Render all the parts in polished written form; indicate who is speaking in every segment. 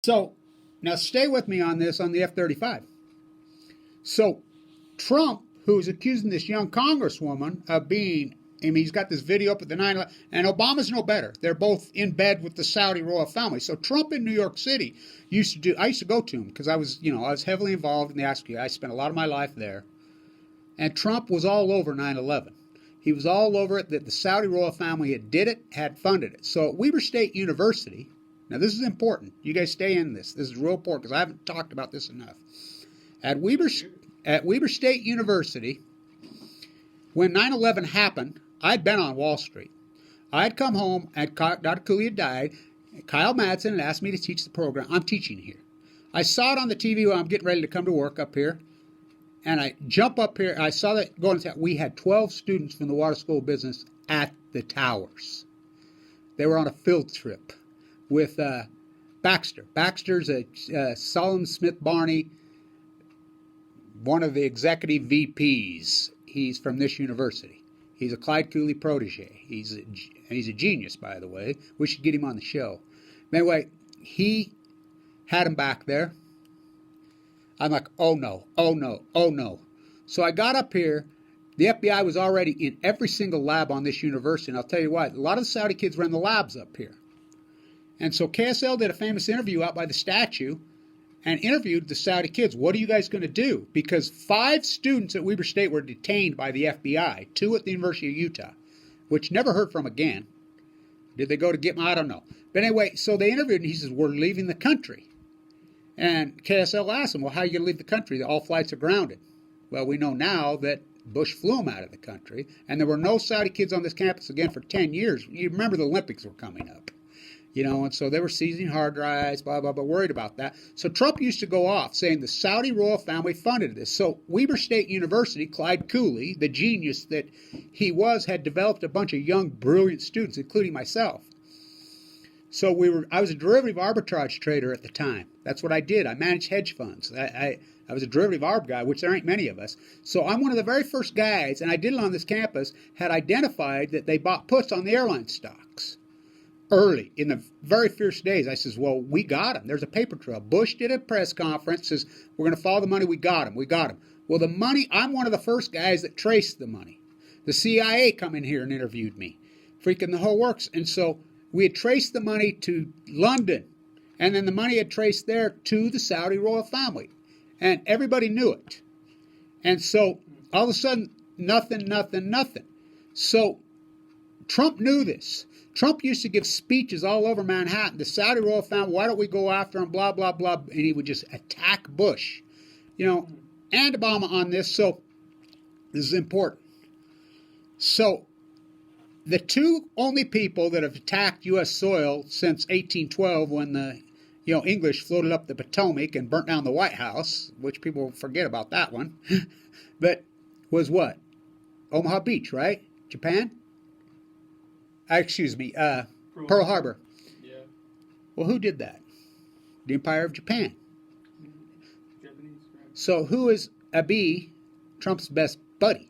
Speaker 1: So, now stay with me on this on the F-35. So, Trump, who's accusing this young congresswoman of being, he's got this video up at the 9/11, and Obama's no better. They're both in bed with the Saudi royal family. So Trump in New York City I used to go to him because I was heavily involved in the Acute. I spent a lot of my life there. And Trump was all over 9/11. He was all over it that the Saudi royal family had funded it. So at Weber State University, now this is important. You guys stay in this. This is real important because I haven't talked about this enough. At Weber State University, when 9/11 happened, I'd been on Wall Street. I'd come home, and Dr. Cooley had died. Kyle Madsen had asked me to teach the program. I'm teaching here. I saw it on the TV while I'm getting ready to come to work up here. And I jump up here. I saw that going. We had 12 students from the Water School of Business at the towers. They were on a field trip with Baxter. Baxter's a Solomon Smith Barney, one of the executive VPs. He's from this university. He's a Clyde Cooley protege. He's a genius, by the way. We should get him on the show. Anyway, he had him back there. I'm like, oh no, oh no, oh no. So I got up here. The FBI was already in every single lab on this university. And I'll tell you what, a lot of the Saudi kids ran the labs up here. And so KSL did a famous interview out by the statue and interviewed the Saudi kids. What are you guys going to do? Because 5 students at Weber State were detained by the FBI, 2 at the University of Utah, which never heard from again. Did they go to get them? I don't know. But anyway, so they interviewed, and he says, we're leaving the country. And KSL asked him, well, how are you going to leave the country? All flights are grounded. Well, we know now that Bush flew them out of the country, and there were no Saudi kids on this campus again for 10 years. You remember the Olympics were coming up. And so they were seizing hard drives, blah, blah, blah, worried about that. So Trump used to go off saying the Saudi royal family funded this. So Weber State University, Clyde Cooley, the genius that he was, had developed a bunch of young, brilliant students, including myself. So I was a derivative arbitrage trader at the time. That's what I did. I managed hedge funds. I was a derivative arb guy, which there ain't many of us. So I'm one of the very first guys, and I did it on this campus, had identified that they bought puts on the airline stocks early in the very first days. I says, well, we got them. There's a paper trail. Bush did a press conference, says, we're going to follow the money. We got them. We got them. Well, the money, I'm one of the first guys that traced the money. The CIA come in here and interviewed me. Freaking the whole works. And so we had traced the money to London, and then the money had traced there to the Saudi royal family. And everybody knew it. And so all of a sudden, nothing. So Trump knew this. Trump used to give speeches all over Manhattan. The Saudi royal family, why don't we go after him, blah, blah, blah. And he would just attack Bush. And Obama on this. So this is important. So the 2 only people that have attacked U.S. soil since 1812 when the English floated up the Potomac and burnt down the White House, which people forget about that one, but was what? Omaha Beach, right? Japan? Pearl Harbor.
Speaker 2: Yeah.
Speaker 1: Well, who did that? The Empire of Japan.
Speaker 2: Japanese, right?
Speaker 1: So who is Abe, Trump's best buddy?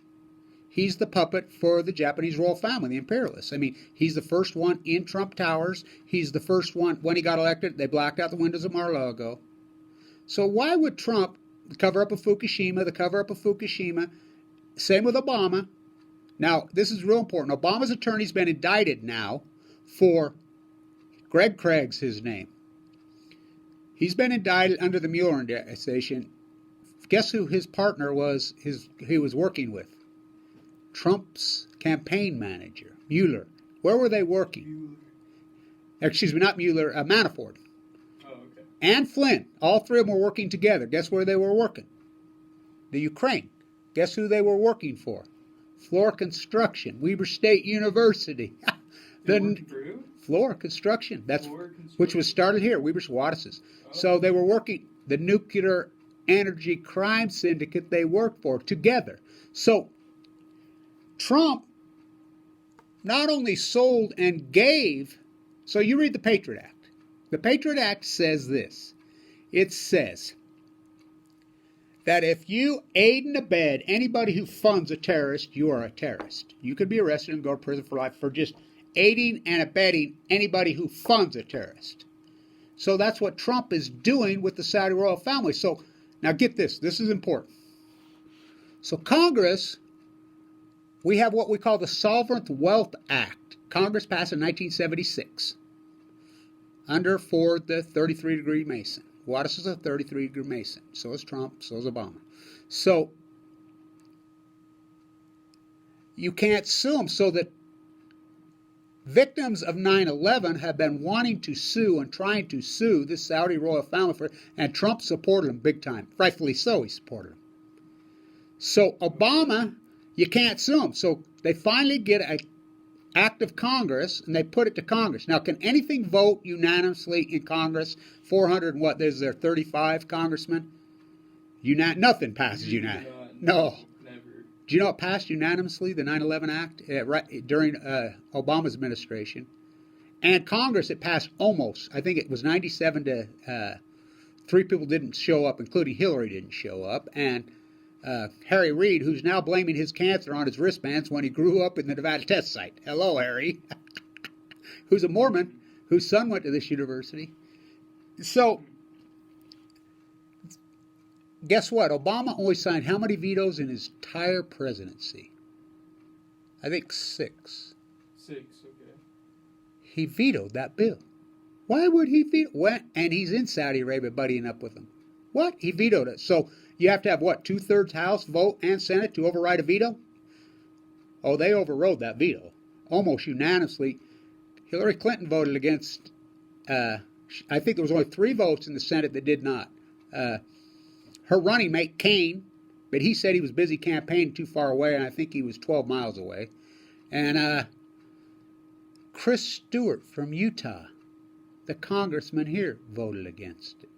Speaker 1: He's the puppet for the Japanese royal family, the imperialists. He's the first one in Trump Towers. He's the first one, when he got elected, they blacked out the windows of Mar-a-Lago. So why would Trump, the cover-up of Fukushima, same with Obama. Now, this is real important. Obama's attorney's been indicted now for, Greg Craig's his name. He's been indicted under the Mueller investigation. Guess who his partner was, he was working with? Trump's campaign manager, Mueller. Where were they working? Not Mueller, Manafort.
Speaker 2: Oh, okay.
Speaker 1: And Flynn. All 3 of them were working together. Guess where they were working? The Ukraine. Guess who they were working for? Floor Construction, Weber State University. Floor Construction. Which was started here, Weber Wattis's. Oh. So they were working, the nuclear energy crime syndicate they worked for together. So Trump not only sold and gave, so you read the Patriot Act. The Patriot Act says this. It says that if you aid and abet anybody who funds a terrorist, you are a terrorist. You could be arrested and go to prison for life for just aiding and abetting anybody who funds a terrorist. So that's what Trump is doing with the Saudi royal family. So now get this. This is important. So Congress, we have what we call the Sovereign Wealth Act. Congress passed in 1976 under Ford, the 33-degree Mason. Wattis is a 33-degree Mason. So is Trump. So is Obama. So you can't sue them. So that victims of 9/11 have been wanting to sue and trying to sue this Saudi royal family for, and Trump supported them big time. Rightfully so, he supported them. So Obama, you can't sue him. So they finally get an act of Congress, and they put it to Congress. Now, can anything vote unanimously in Congress? 400 and what? There's there 35 congressmen? Nothing passes unanimously. No.
Speaker 2: Never.
Speaker 1: Do you know it passed unanimously, the 9/11 Act, during Obama's administration? And Congress, it passed almost. I think it was 97 to 3 people didn't show up, including Hillary didn't show up. And Harry Reid, who's now blaming his cancer on his wristbands when he grew up in the Nevada test site. Hello, Harry. Who's a Mormon, whose son went to this university. So, guess what? Obama only signed how many vetoes in his entire presidency? I think 6.
Speaker 2: 6, okay.
Speaker 1: He vetoed that bill. Why would he veto? And he's in Saudi Arabia buddying up with them. What? He vetoed it. So you have to have, what, 2/3 House vote and Senate to override a veto? Oh, they overrode that veto almost unanimously. Hillary Clinton voted against, I think there was only 3 votes in the Senate that did not. Her running mate, Kane, but he said he was busy campaigning too far away, and I think he was 12 miles away. And Chris Stewart from Utah, the congressman here, voted against it.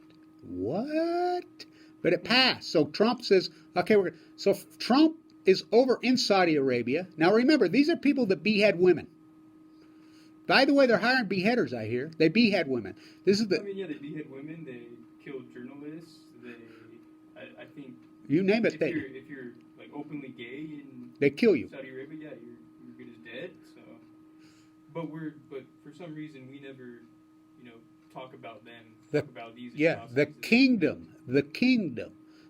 Speaker 1: What? But it passed. So Trump says, okay, so Trump is over in Saudi Arabia. Now remember, these are people that behead women. By the way, they're hiring beheaders, I hear. They behead women. This is the.
Speaker 2: I mean, yeah, they behead women. They kill journalists. I think.
Speaker 1: You name it.
Speaker 2: If you're like openly gay in
Speaker 1: they kill you.
Speaker 2: Saudi Arabia, yeah, you're good as dead. So, but for some reason we never, talk about them. Talk about these.
Speaker 1: Yeah, the kingdom.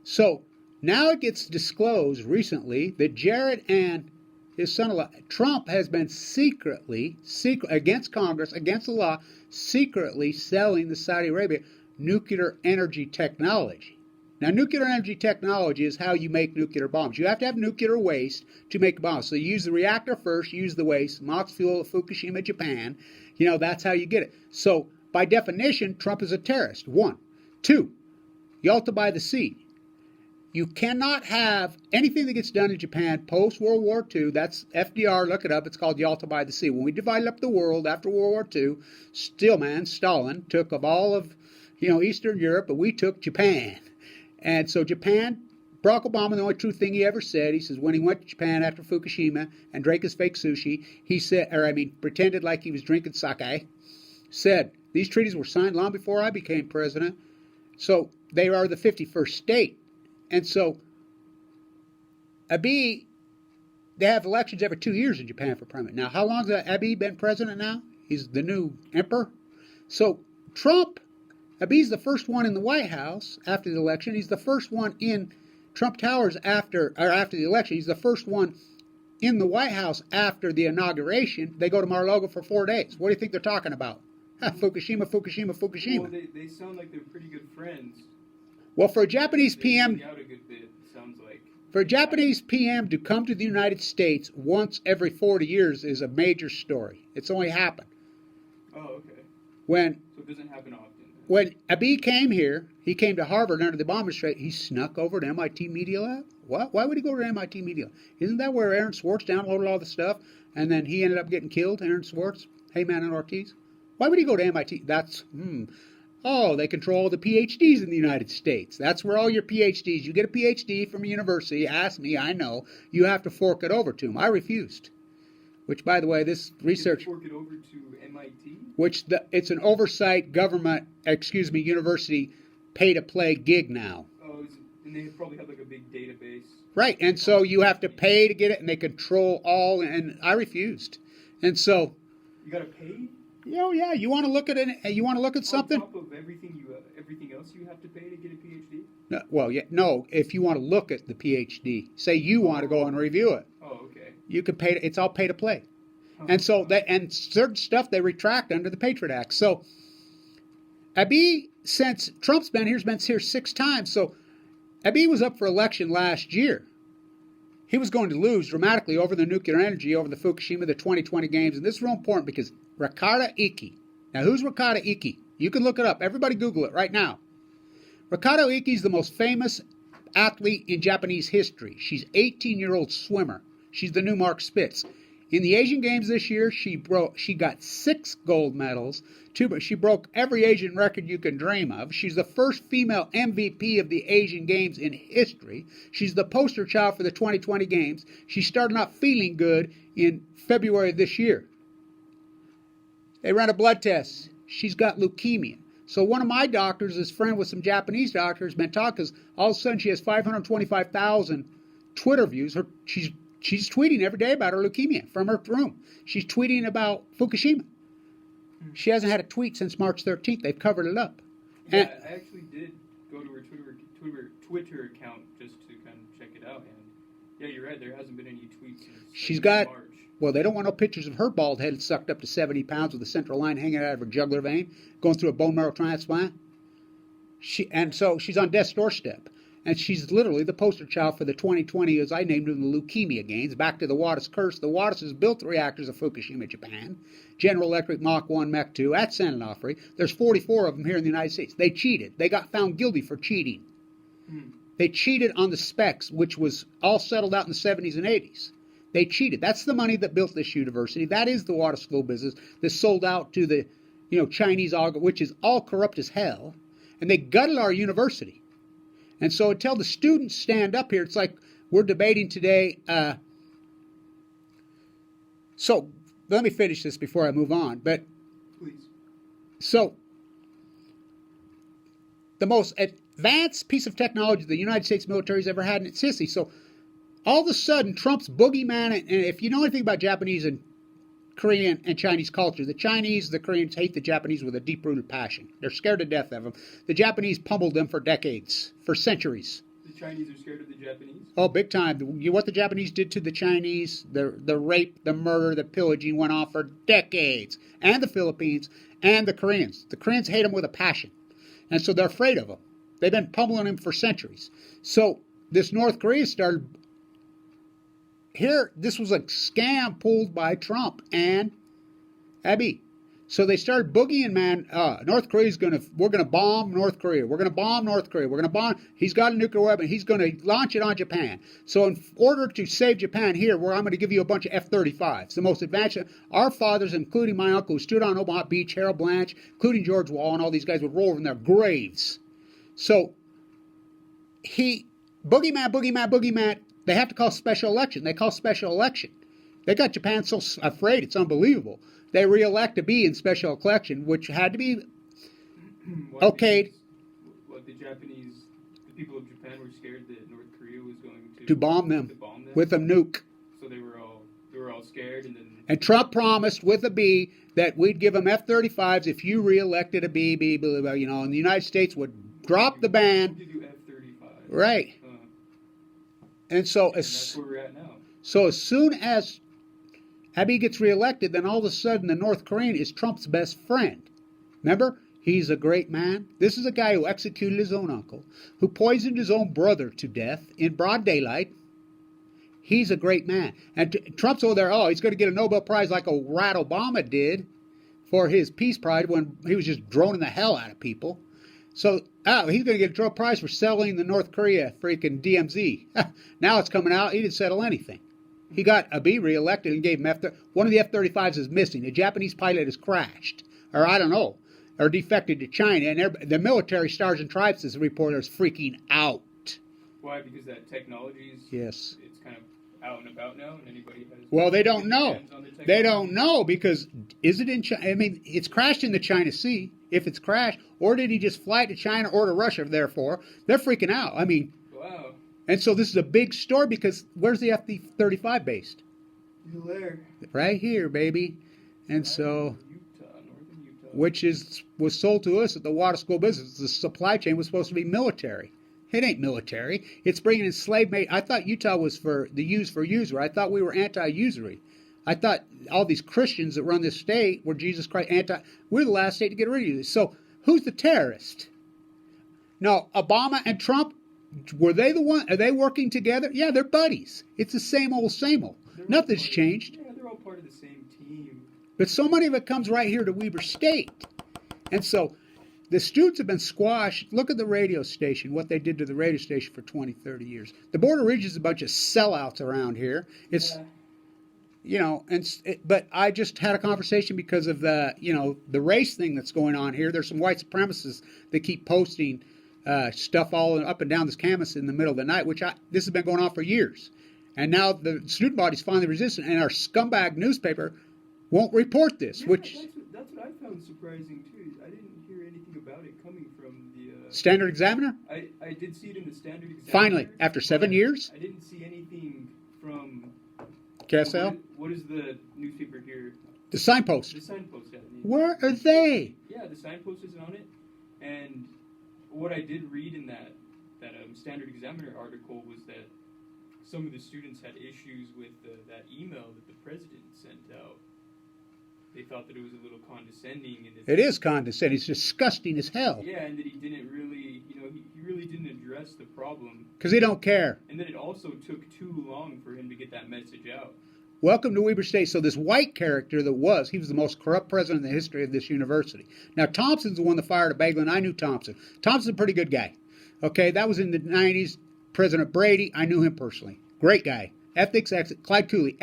Speaker 1: So now it gets disclosed recently that Jared and his son-in-law, Trump has been secretly, against Congress, against the law, secretly selling the Saudi Arabia nuclear energy technology. Now, nuclear energy technology is how you make nuclear bombs. You have to have nuclear waste to make bombs. So you use the reactor first, use the waste, Mox fuel of Fukushima, Japan. That's how you get it. So by definition, Trump is a terrorist. 1. 2, Yalta by the Sea. You cannot have anything that gets done in Japan post-World War II. That's FDR, look it up. It's called Yalta by the Sea. When we divided up the world after World War II, Stalin took of all of Eastern Europe, but we took Japan. And so Japan, Barack Obama, the only true thing he ever said, he says when he went to Japan after Fukushima and drank his fake sushi, he said, pretended like he was drinking sake, said, these treaties were signed long before I became president. So they are the 51st state. And so Abiy, they have elections every 2 years in Japan for president. Now, how long has Abiy been president now? He's the new emperor. So Abiy's the first one in the White House after the election. He's the first one in Trump Towers after the election. He's the first one in the White House after the inauguration. They go to Mar-a-Lago for 4 days. What do you think they're talking about? Fukushima.
Speaker 2: Well, they sound like they're pretty good friends.
Speaker 1: Well, for a Japanese PM,
Speaker 2: out a good bit, sounds like.
Speaker 1: For a Japanese PM to come to the United States once every 40 years is a major story. It's only happened.
Speaker 2: Oh, okay.
Speaker 1: So
Speaker 2: it doesn't happen often.
Speaker 1: When Abiy came here, he came to Harvard under the Obama administration. He snuck over to MIT Media Lab. What? Why would he go to MIT Media Lab? Isn't that where Aaron Swartz downloaded all the stuff and then he ended up getting killed, Aaron Swartz, Heyman and Ortiz? Why would he go to MIT? Oh, they control the PhDs in the United States. That's where all your PhDs, you get a PhD from a university, ask me, I know, you have to fork it over to them. I refused. Which, by the way, this research...
Speaker 2: Fork it over to MIT?
Speaker 1: It's an oversight government, university pay-to-play gig now.
Speaker 2: Oh, and they probably have like a big database.
Speaker 1: Right, and so you have to pay to get it, and they control all, and I refused. And so...
Speaker 2: You got to pay?
Speaker 1: Oh yeah, you want to look at it? You want to look at something?
Speaker 2: On top of everything else you have to pay to get a PhD.
Speaker 1: No, well, yeah, no. If you want to look at the PhD, say you want to go and review it,
Speaker 2: Oh, okay.
Speaker 1: you can pay. It's all pay to play,
Speaker 2: Oh,
Speaker 1: and so and certain stuff they retract under the Patriot Act. So, Abiy, since Trump's been here, has been here 6 times. So, Abiy was up for election last year. He was going to lose dramatically over the nuclear energy, over the Fukushima, the 2020 games. And this is real important because Ricarda Iki. Now, who's Ricarda Iki? You can look it up. Everybody Google it right now. Ricarda Iki is the most famous athlete in Japanese history. She's an 18-year-old swimmer. She's the new Mark Spitz. In the Asian Games this year, she got 6 gold medals. She broke every Asian record you can dream of. She's the first female MVP of the Asian Games in history. She's the poster child for the 2020 Games. She started not feeling good in February of this year. They ran a blood test. She's got leukemia. So one of my doctors is friend with some Japanese doctors, been talking, because all of a sudden she has 525,000 Twitter views. She's tweeting every day about her leukemia from her room. She's tweeting about Fukushima. She hasn't had a tweet since March 13th. They've covered it up.
Speaker 2: Yeah, I actually did go to her Twitter account just to kind of check it out. And yeah, you're right. There hasn't been any tweets since March.
Speaker 1: Well, they don't want no pictures of her bald head sucked up to 70 pounds with a central line hanging out of her jugular vein, going through a bone marrow transplant. So she's on death's doorstep. And she's literally the poster child for the 2020, as I named them, the leukemia gains. Back to the Wattis curse. The Wattises built the reactors of Fukushima, Japan. General Electric Mach 1, Mach 2 at San Onofre. There's 44 of them here in the United States. They cheated. They got found guilty for cheating. They cheated on the specs, which was all settled out in the 70s and 80s. They cheated. That's the money that built this university. That is the water school business that sold out to the Chinese, which is all corrupt as hell. And they gutted our university. And so until the students stand up here, it's like we're debating today. So let me finish this before I move on. But
Speaker 2: Please.
Speaker 1: So the most advanced piece of technology the United States military has ever had in its history. So all of a sudden, Trump's boogeyman, and if you know anything about Japanese and Korean and Chinese culture, the Koreans hate the Japanese with a deep-rooted passion. They're scared to death of them. The Japanese pummeled them for decades, for centuries.
Speaker 2: The Chinese are scared of the Japanese?
Speaker 1: Oh, big time. What the Japanese did to the Chinese, the rape, the murder, the pillaging went on for decades. And the Philippines and the Koreans. The Koreans hate them with a passion. And so they're afraid of them. They've been pummeling them for centuries. So this North Korea started... Here, this was a scam pulled by Trump and Abiy. So they started boogieing, man, North Korea's we're going to bomb North Korea. We're going to bomb North Korea. We're going to bomb, he's got a nuclear weapon. He's going to launch it on Japan. So in order to save Japan here, I'm going to give you a bunch of F-35s, the most advanced. Our fathers, including my uncle who stood on Omaha Beach, Harold Blanch, including George Wall, and all these guys would roll over in their graves. So boogeyman, they have to call special election. They call special election. They got Japan so afraid, it's unbelievable. They re-elect Abiy in special election, which had to be okayed.
Speaker 2: The people of Japan were scared that North Korea was going
Speaker 1: to bomb them with a nuke.
Speaker 2: So they were all scared,
Speaker 1: and Trump promised with Abiy that we'd give them F-35s if you re-elected Abiy, and the United States would drop the ban. Right. And that's where we're at now. So as soon as Abiy gets reelected, then all of a sudden the North Korean is Trump's best friend. Remember? He's a great man. This is a guy who executed his own uncle, who poisoned his own brother to death in broad daylight. He's a great man. And Trump's over there, he's going to get a Nobel Prize like a rat Obama did for his Peace Prize when he was just droning the hell out of people. So, he's going to get a Nobel Prize for selling the North Korea freaking DMZ. Now it's coming out, he didn't settle anything. He got Abiy reelected and gave him one of the F-35s is missing. A Japanese pilot has crashed, or I don't know, or defected to China. And the military Stars and Stripes, as a reporter, is freaking out.
Speaker 2: Why? Because that technology is it's kind of out and about now, and anybody has...
Speaker 1: Well, they don't know. They don't know because is it in China? I mean, it's crashed in the China Sea. If it's crashed, or did he just fly to China or to Russia? Therefore, they're freaking out. I mean,
Speaker 2: wow.
Speaker 1: And so this is a big story because where's the F-35 based?
Speaker 2: There.
Speaker 1: Right here, baby. And so,
Speaker 2: Utah, North
Speaker 1: which was sold to us at the water school business. The supply chain was supposed to be military. It ain't military. It's bringing in slave mate. I thought Utah was for the use for usury. I thought we were anti-usury. I thought all these Christians that run this state were Jesus Christ anti. We're the last state to get rid of this. So who's the terrorist? No, Obama and Trump, were they the one? Are they working together? Yeah, they're buddies. It's the same old, same old. Nothing's changed.
Speaker 2: Yeah, they're all part of the same team.
Speaker 1: But so many of it comes right here to Weber State. And so the students have been squashed. Look at the radio station, what they did to the radio station for 20, 30 years. The Board of Regents is a bunch of sellouts around here. It's, you know, but I just had a conversation because of the, you know, the race thing that's going on here. There's some white supremacists that keep posting stuff all up and down this campus in the middle of the night, this has been going on for years. And now the student body's finally resistant, and our scumbag newspaper won't report this,
Speaker 2: yeah,
Speaker 1: which...
Speaker 2: That's what I found surprising, too. I didn't hear anything about it coming from the...
Speaker 1: Standard Examiner?
Speaker 2: I did see it in the Standard Examiner.
Speaker 1: Finally, after 7 years?
Speaker 2: I didn't see anything from...
Speaker 1: KSL?
Speaker 2: What is the newspaper here?
Speaker 1: The Signpost.
Speaker 2: The Signpost.
Speaker 1: Where are they?
Speaker 2: Yeah, the Signpost isn't on it. And what I did read in that Standard Examiner article was that some of the students had issues with that email that the president sent out. They thought that it was a little condescending. And
Speaker 1: it is condescending. It's disgusting as hell.
Speaker 2: Yeah, and that he didn't really, you know, he really didn't address the problem.
Speaker 1: Because he don't care.
Speaker 2: And that it also took too long for him to get that message out.
Speaker 1: Welcome to Weber State. So this white character he was the most corrupt president in the history of this university. Now, Thompson's the one that fired a Bagelin. I knew Thompson. Thompson's a pretty good guy. Okay, that was in the 90s. President Brady, I knew him personally. Great guy. Ethics, Clyde Cooley.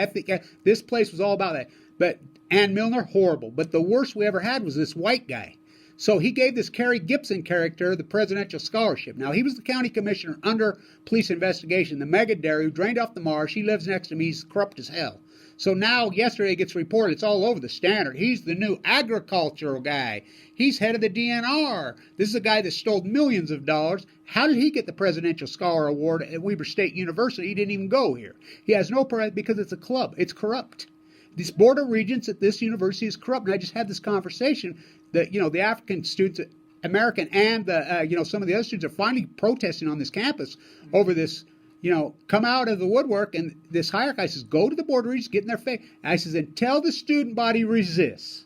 Speaker 1: This place was all about that. But Ann Milner, horrible. But the worst we ever had was this white guy. So he gave this Kerry Gibson character the presidential scholarship. Now, he was the county commissioner under police investigation. The mega dairy who drained off the marsh. He lives next to me. He's corrupt as hell. So now, yesterday it gets reported, it's all over the Standard. He's the new agricultural guy. He's head of the DNR. This is a guy that stole millions of dollars. How did he get the Presidential Scholar Award at Weber State University? He didn't even go here. He has no because it's a club. It's corrupt. This Board of Regents at this university is corrupt. And I just had this conversation that, you know, the African students, American and the, you know, some of the other students are finally protesting on this campus over this. You know, come out of the woodwork, and this hierarchy says, go to the Board of Regents, get in their face. And I says, until the student body resists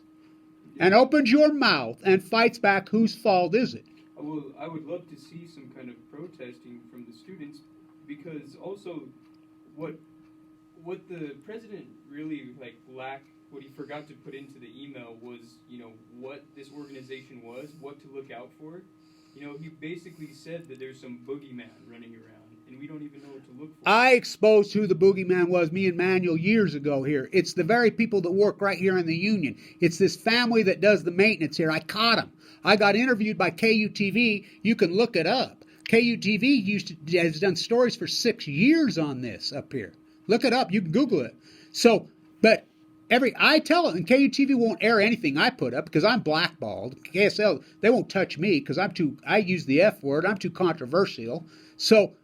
Speaker 1: and opens your mouth and fights back, whose fault is it?
Speaker 2: Well, I would love to see some kind of protesting from the students, because also what the president really lacked, what he forgot to put into the email was, you know, what this organization was, what to look out for. You know, he basically said that there's some boogeyman running around. And we don't even know what to look for.
Speaker 1: I exposed who the boogeyman was, me and Manuel, years ago here. It's the very people that work right here in the union. It's this family that does the maintenance here. I caught them. I got interviewed by KUTV. You can look it up. KUTV has done stories for 6 years on this up here. Look it up. You can Google it. So, but I tell them, and KUTV won't air anything I put up because I'm blackballed. KSL, they won't touch me because I use the F word. I'm too controversial. So,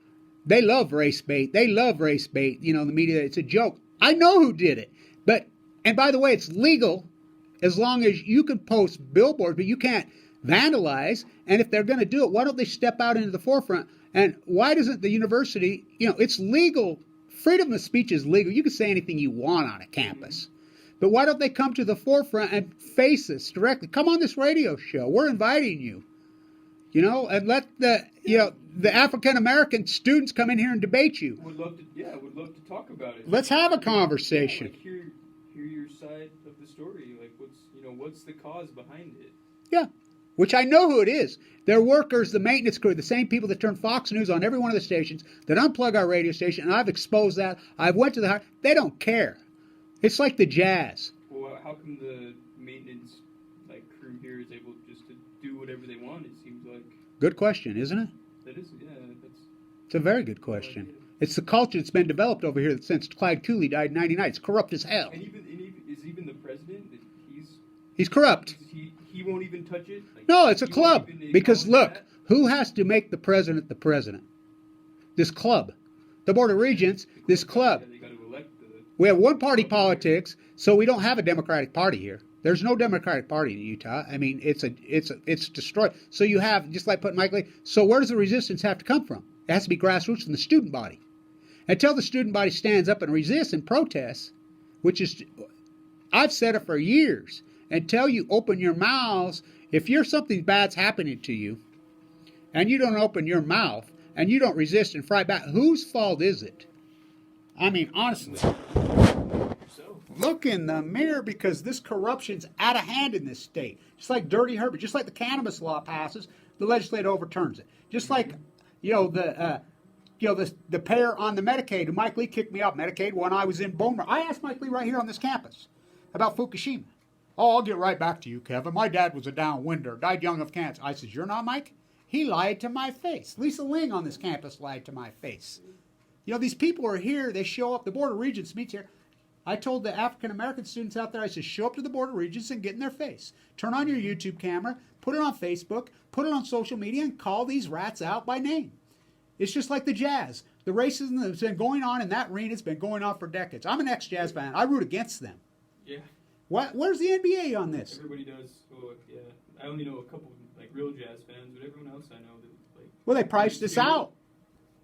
Speaker 1: they love race bait. They love race bait. You know, the media, it's a joke. I know who did it. And by the way, it's legal as long as you can post billboards, but you can't vandalize. And if they're going to do it, why don't they step out into the forefront? And why doesn't the university, you know, it's legal. Freedom of speech is legal. You can say anything you want on a campus. But why don't they come to the forefront and face us directly? Come on this radio show. We're inviting you. You know, and let the African-American students come in here and debate you.
Speaker 2: Would love to talk about it.
Speaker 1: Let's have a conversation.
Speaker 2: Yeah, hear your side of the story. What's the cause behind it?
Speaker 1: Yeah, which I know who it is. They're workers, the maintenance crew, the same people that turn Fox News on every one of the stations, that unplug our radio station, and I've exposed that. I've went to the they don't care. It's like the Jazz.
Speaker 2: Well, how come the maintenance crew here is able just to do whatever they want? It seems like.
Speaker 1: Good question, isn't it?
Speaker 2: That is, yeah.
Speaker 1: It's a very good question. It's the culture that's been developed over here since Clyde Cooley died in '99. It's corrupt as hell.
Speaker 2: And even the president,
Speaker 1: he's corrupt.
Speaker 2: He won't even touch it?
Speaker 1: No, it's a club. Because look, who has to make the president the president? This club. The Board of Regents, this club.
Speaker 2: Yeah, they got to elect
Speaker 1: we have one-party politics, so we don't have a Democratic Party here. There's no Democratic Party in Utah. I mean, it's destroyed. So you have, just like putting Mike Lee, so where does the resistance have to come from? It has to be grassroots from the student body. Until the student body stands up and resists and protests, which is, I've said it for years, until you open your mouths, if you're something bad's happening to you, and you don't open your mouth, and you don't resist and fight back, whose fault is it? I mean, honestly, look in the mirror, because this corruption's out of hand in this state. Just like Dirty Herbert, just like the cannabis law passes, the legislature overturns it. Just like, the payer on the Medicaid, and Mike Lee kicked me off Medicaid when I was in Boner. I asked Mike Lee right here on this campus about Fukushima. Oh, I'll get right back to you, Kevin. My dad was a downwinder, died young of cancer. I says, you're not, Mike? He lied to my face. Lisa Ling on this campus lied to my face. These people are here. They show up. The Board of Regents meets here. I told the African-American students out there, I said, show up to the Board of Regents and get in their face. Turn on your YouTube camera, put it on Facebook, put it on social media, and call these rats out by name. It's just like the Jazz. The racism that's been going on in that arena has been going on for decades. I'm an ex-Jazz fan. I root against them.
Speaker 2: Yeah.
Speaker 1: Where's the NBA on this?
Speaker 2: Everybody does. Well, yeah. I only know a couple real Jazz fans, but everyone else I know
Speaker 1: Well, they priced us out.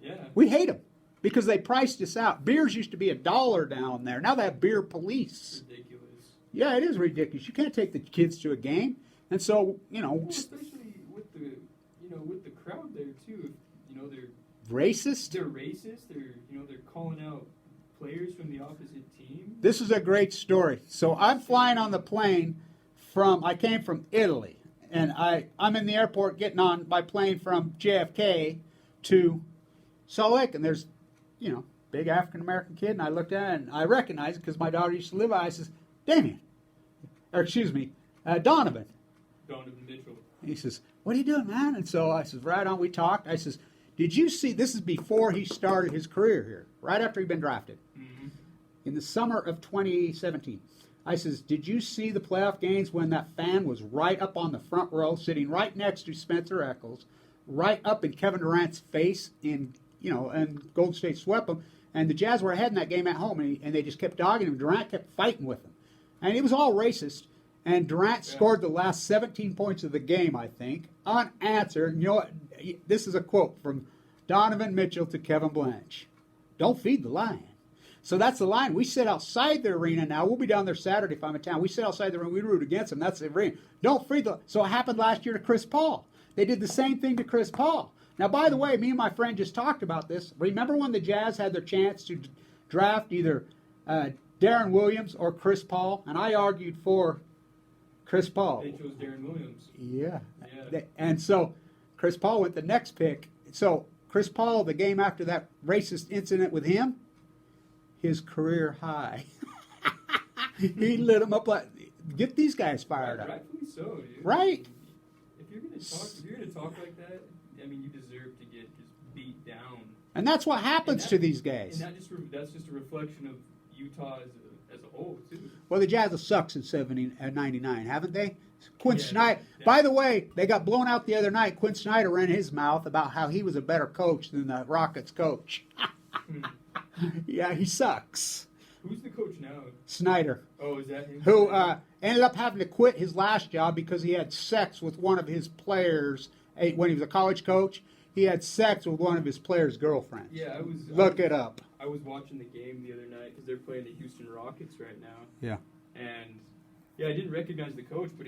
Speaker 2: Yeah.
Speaker 1: We hate them because they priced us out. Beers used to be $1 down there. Now they have beer police.
Speaker 2: Ridiculous.
Speaker 1: Yeah, it is ridiculous. You can't take the kids to a game, and so
Speaker 2: Well, especially with the crowd there too. They're
Speaker 1: racist.
Speaker 2: They're racist. They're calling out players from the opposite team.
Speaker 1: This is a great story. So I'm flying on the plane I came from Italy, and I'm in the airport getting on my plane from JFK to Salt Lake, and there's, big African-American kid, and I looked at it, and I recognized it because my daughter used to live. I says, Donovan.
Speaker 2: Donovan Mitchell.
Speaker 1: He says, what are you doing, man? And so I says, right on, we talked. I says, did you see, this is before he started his career here, right after he'd been drafted, in the summer of 2017. I says, did you see the playoff games when that fan was right up on the front row, sitting right next to Spencer Eccles, right up in Kevin Durant's face, and Golden State swept them, and the Jazz were ahead in that game at home, and they just kept dogging him. Durant kept fighting with them. And it was all racist, and Durant scored the last 17 points of the game, I think, unanswered. And this is a quote from Donovan Mitchell to Kevin Blanch. Don't feed the lion. So that's the line. We sit outside the arena now. We'll be down there Saturday if I'm in town. We sit outside the arena. We root against them. That's the arena. Don't feed the. So it happened last year to Chris Paul. They did the same thing to Chris Paul. Now, by the way, me and my friend just talked about this. Remember when the Jazz had their chance to draft either Darren Williams or Chris Paul? And I argued for Chris Paul.
Speaker 2: They chose Darren Williams.
Speaker 1: Yeah. And so Chris Paul went the next pick. So Chris Paul, the game after that racist incident with him, his career high. He lit him up like, get these guys fired up.
Speaker 2: Rightfully so, dude.
Speaker 1: Right.
Speaker 2: If you're gonna talk like that, I mean, you deserve to get just beat down.
Speaker 1: And that's what happens to these guys.
Speaker 2: And that's just a reflection of Utah as a whole, too.
Speaker 1: Well, the Jazz have sucked since 99, haven't they? Quinn Snyder. By the way, they got blown out the other night. Quinn Snyder ran his mouth about how he was a better coach than the Rockets coach. Yeah, he sucks.
Speaker 2: Who's the coach now?
Speaker 1: Snyder.
Speaker 2: Oh, is that him?
Speaker 1: Who ended up having to quit his last job because he had sex with one of his players. When he was a college coach, he had sex with one of his players' girlfriends.
Speaker 2: Yeah,
Speaker 1: Look it up.
Speaker 2: I was watching the game the other night because they're playing the Houston Rockets right now.
Speaker 1: Yeah.
Speaker 2: And I didn't recognize the coach, but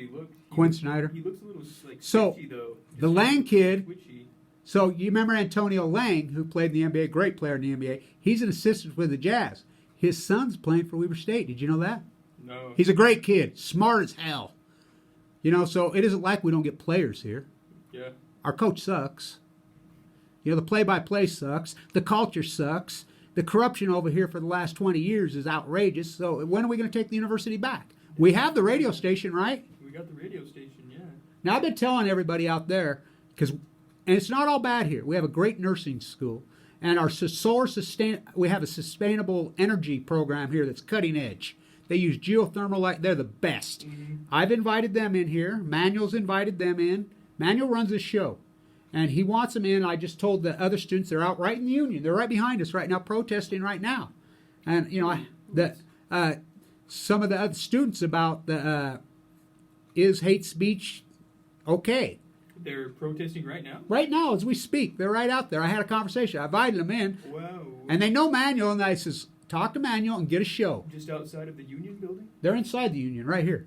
Speaker 1: Quinn Snyder.
Speaker 2: He looks a little twitchy, though.
Speaker 1: The Lang kid.
Speaker 2: Twitchy.
Speaker 1: So you remember Antonio Lang, who played in the NBA, great player in the NBA. He's an assistant with the Jazz. His son's playing for Weber State. Did you know that?
Speaker 2: No.
Speaker 1: He's a great kid, smart as hell. So it isn't like we don't get players here.
Speaker 2: Yeah.
Speaker 1: Our coach sucks. The play-by-play sucks. The culture sucks. The corruption over here for the last 20 years is outrageous. So when are we going to take the university back? We have the radio station, right?
Speaker 2: We got the radio station, yeah.
Speaker 1: Now, I've been telling everybody out there, and it's not all bad here. We have a great nursing school. And we have a sustainable energy program here that's cutting edge. They use geothermal light. They're the best. Mm-hmm. I've invited them in here. Manuel's invited them in. Manuel runs this show. And he wants them in. I just told the other students, they're out right in the union. They're right behind us right now, protesting right now. And, some of the other students about the is hate speech okay?
Speaker 2: They're protesting right now?
Speaker 1: Right now, as we speak, they're right out there. I had a conversation. I invited them in.
Speaker 2: Wow.
Speaker 1: And they know Manuel, and I says, talk to Manuel and get a show.
Speaker 2: Just outside of the Union building?
Speaker 1: They're inside the Union, right here.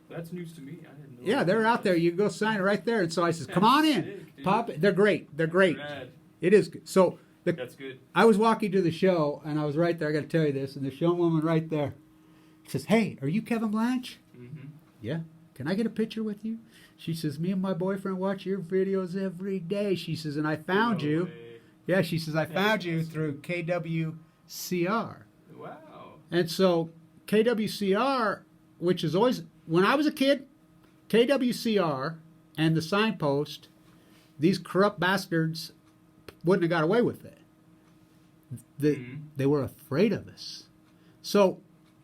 Speaker 2: That's news to me. I had no
Speaker 1: Yeah,
Speaker 2: idea.
Speaker 1: they're out there. You can go sign it right there. And so I says, come on in.
Speaker 2: Sick, dude.
Speaker 1: Pop it. They're great. They're great.
Speaker 2: Rad.
Speaker 1: It is good. So
Speaker 2: That's good.
Speaker 1: I was walking to the show, and I was right there. I got to tell you this. And the show woman right there says, hey, are you Kevin Blanch?
Speaker 2: Mm-hmm.
Speaker 1: Yeah. Can I get a picture with you? She says, me and my boyfriend watch your videos every day. She says, and I found
Speaker 2: No
Speaker 1: you.
Speaker 2: way.
Speaker 1: Yeah, she says, I found you
Speaker 2: awesome.
Speaker 1: through KWCR.
Speaker 2: Wow.
Speaker 1: And so KWCR, which is always, when I was a kid, KWCR and the signpost, these corrupt bastards wouldn't have got away with it. They were afraid of us. So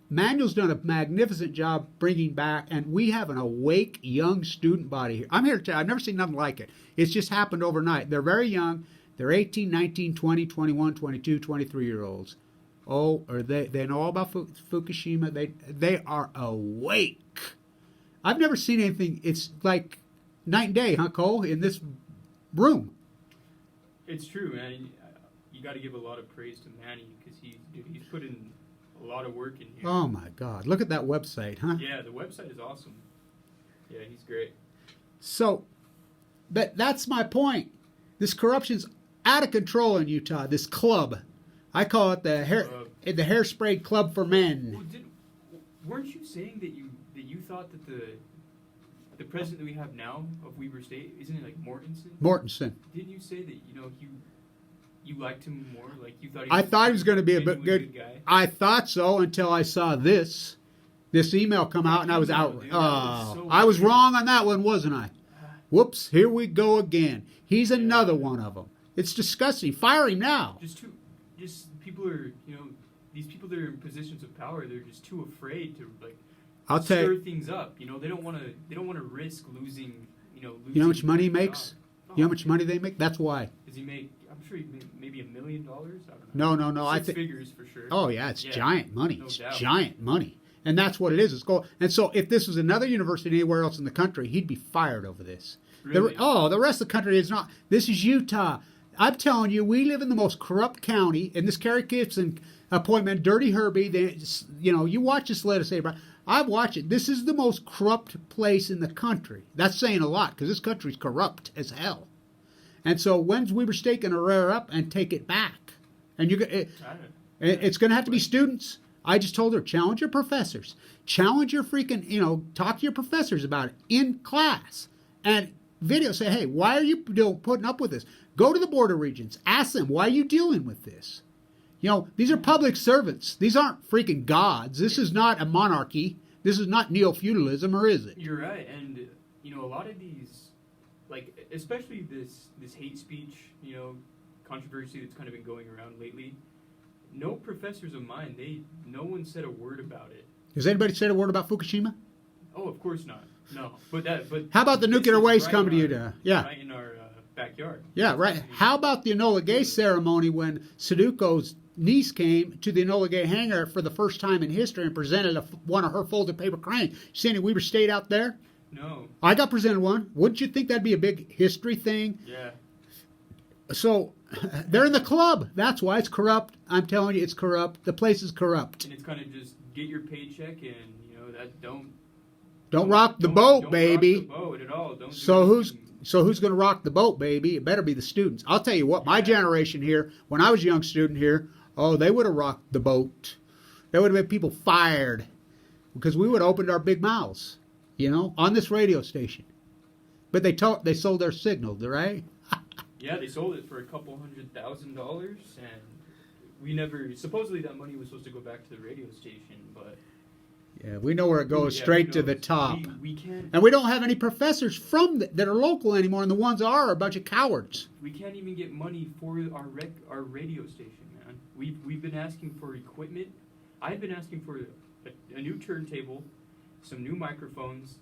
Speaker 1: Manuel's done a magnificent job bringing back, and we have an awake young student body here. I'm here to tell you, I've never seen nothing like it. It's just happened overnight. They're very young. They're 18, 19, 20, 21, 22, 23-year-olds. Oh, or they know all about Fukushima. They are awake. I've never seen anything. It's like night and day, huh, Cole, in this room.
Speaker 2: It's true, man. You got to give a lot of praise to Manny because he's put in a lot of work in here.
Speaker 1: Oh, my God. Look at that website, huh?
Speaker 2: Yeah, the website is awesome. Yeah, he's great.
Speaker 1: So, but that's my point. This corruption's out of control in Utah. This club. I call it the hairspray club for men.
Speaker 2: Well, weren't you saying that you thought that the president that we have now of Weber State, isn't it like Mortensen?
Speaker 1: Mortensen.
Speaker 2: Didn't you say that you liked him more? Like you thought
Speaker 1: I thought he was going to be a
Speaker 2: genuinely
Speaker 1: good
Speaker 2: guy?
Speaker 1: I thought so until I saw this email come out, and I was out.
Speaker 2: Dude, that was so
Speaker 1: I was
Speaker 2: weird.
Speaker 1: wrong on that one, wasn't I? Whoops! Here we go again. He's another one of them. It's disgusting. Fire him now.
Speaker 2: Just people are these people that are in positions of power. They're just too afraid to
Speaker 1: I'll tell
Speaker 2: stir
Speaker 1: you.
Speaker 2: things up. They don't want to risk losing.
Speaker 1: You know how much money he
Speaker 2: their
Speaker 1: makes?
Speaker 2: job.
Speaker 1: You know how much money they make? That's why.
Speaker 2: Does he make? I'm sure he made maybe $1 million. I don't know.
Speaker 1: No. I
Speaker 2: Six
Speaker 1: think.
Speaker 2: figures for sure.
Speaker 1: Oh yeah, it's giant money.
Speaker 2: No
Speaker 1: It's
Speaker 2: doubt.
Speaker 1: giant money, and that's what it is. It's gold. And so, if this was another university anywhere else in the country, he'd be fired over this.
Speaker 2: Really?
Speaker 1: The rest of the country is not. This is Utah. I'm telling you, we live in the most corrupt county. And this Kerry Gibson appointment, Dirty Herbie. You watch this letter, bro. I've watched it. This is the most corrupt place in the country. That's saying a lot because this country's corrupt as hell. And so, when's Weber State going to rear up and take it back? And it's going to have to be students. I just told her, challenge your professors. Challenge your freaking, talk to your professors about it in class. And video, say, hey, why are you putting up with this? Go to the Board of Regents. Ask them, why are you dealing with this? These are public servants. These aren't freaking gods. This is not a monarchy. This is not neo-feudalism, or is it?
Speaker 2: You're right, and a lot of these, especially this hate speech, controversy that's kind of been going around lately. No professors of mine, no one said a word about it.
Speaker 1: Has anybody said a word about Fukushima?
Speaker 2: Oh, of course not. No, but
Speaker 1: how about the
Speaker 2: this
Speaker 1: nuclear
Speaker 2: is
Speaker 1: waste
Speaker 2: right
Speaker 1: coming to
Speaker 2: in
Speaker 1: you?
Speaker 2: our- right in our backyard.
Speaker 1: Yeah, right. How about the Enola Gay ceremony when Sudoku's niece came to the Enola Gay hangar for the first time in history and presented one of her folded paper crayons? You see any Weber State out there?
Speaker 2: No.
Speaker 1: I got presented one. Wouldn't you think that'd be a big history thing?
Speaker 2: Yeah.
Speaker 1: So they're in the club. That's why it's corrupt. I'm telling you, it's corrupt. The place is corrupt.
Speaker 2: And it's kind of just get your paycheck and that
Speaker 1: Don't rock the boat,
Speaker 2: don't
Speaker 1: baby.
Speaker 2: Rock the boat at all. Don't.
Speaker 1: So
Speaker 2: do
Speaker 1: who's
Speaker 2: anything.
Speaker 1: going to rock the boat, baby? It better be the students. I'll tell you what, my generation here, when I was a young student here, they would have rocked the boat. There would have been people fired because we would have opened our big mouths, on this radio station. But they sold their signal, right?
Speaker 2: Yeah, they sold it for a couple $100,000, and we never. Supposedly, that money was supposed to go back to the radio station, but.
Speaker 1: Yeah, we know where it goes, straight to the top.
Speaker 2: We can't.
Speaker 1: And we don't have any professors that are local anymore, and the ones that are a bunch of cowards.
Speaker 2: We can't even get money for our radio station, man. We've been asking for equipment. I've been asking for a new turntable, some new microphones,